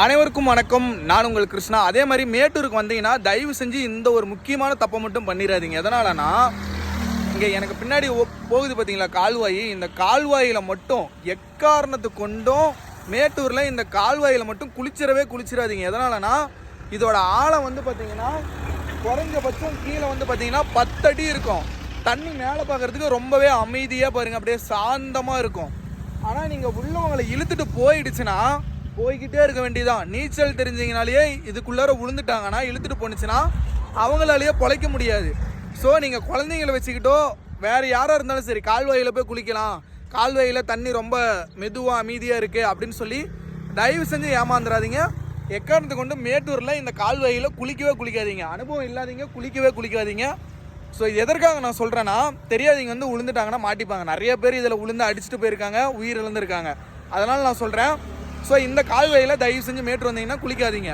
அனைவருக்கும் வணக்கம். நான் உங்கள் கிருஷ்ணா. அதே மாதிரி மேட்டூருக்கு வந்தீங்கன்னா தயவு செஞ்சு இந்த ஒரு முக்கியமான தப்பை மட்டும் பண்ணிடாதீங்க. எதனாலனா, இங்கே எனக்கு பின்னாடி போகுது பார்த்தீங்களா கால்வாய், இந்த கால்வாயில் மட்டும் எக்காரணத்து கொண்டும் மேட்டூரில் இந்த கால்வாயில் மட்டும் குளிச்சிடாதீங்க. எதனாலனா, இதோட ஆழம் வந்து பார்த்தீங்கன்னா குறைஞ்சபட்சம் கீழே வந்து பார்த்தீங்கன்னா 10 அடி இருக்கும். தண்ணி மேலே பார்க்குறதுக்கு ரொம்பவே அமைதியாக பாருங்கள், அப்படியே சாந்தமாக இருக்கும். ஆனால் நீங்கள் உள்ளவங்களை இழுத்துட்டு போயிடுச்சுன்னா போய்கிட்டே இருக்க வேண்டியதான். நீச்சல் தெரிஞ்சிங்கனாலேயே இதுக்குள்ளார விழுந்துட்டாங்கன்னா இழுத்துட்டு போணுச்சுன்னா அவங்களாலேயே பொழைக்க முடியாது. ஸோ நீங்கள் குழந்தைங்களை வச்சுக்கிட்டோ வேறு யாராக இருந்தாலும் சரி கால்வாயில் போய் குளிக்கலாம், கால்வாயில் தண்ணி ரொம்ப மெதுவாக அமைதியாக இருக்குது அப்படின்னு சொல்லி தயவு செஞ்சு ஏமாந்துடாதீங்க. எக்காரணத்தை கொண்டு மேட்டூரில் இந்த கால்வாயில் குளிக்காதீங்க. அனுபவம் இல்லாதீங்க குளிக்காதீங்க. ஸோ இது எதற்காக நான் சொல்கிறேன்னா, தெரியாதீங்க வந்து விழுந்துட்டாங்கன்னா மாட்டிப்பாங்க. நிறைய பேர் இதில் விழுந்து அடிச்சுட்டு போயிருக்காங்க, உயிர் இழந்திருக்காங்க. அதனால் நான் சொல்கிறேன், ஸோ இந்த கால்வாயில் தயவு செஞ்சு மேட்டூர் வந்தீங்கன்னா குளிக்காதீங்க.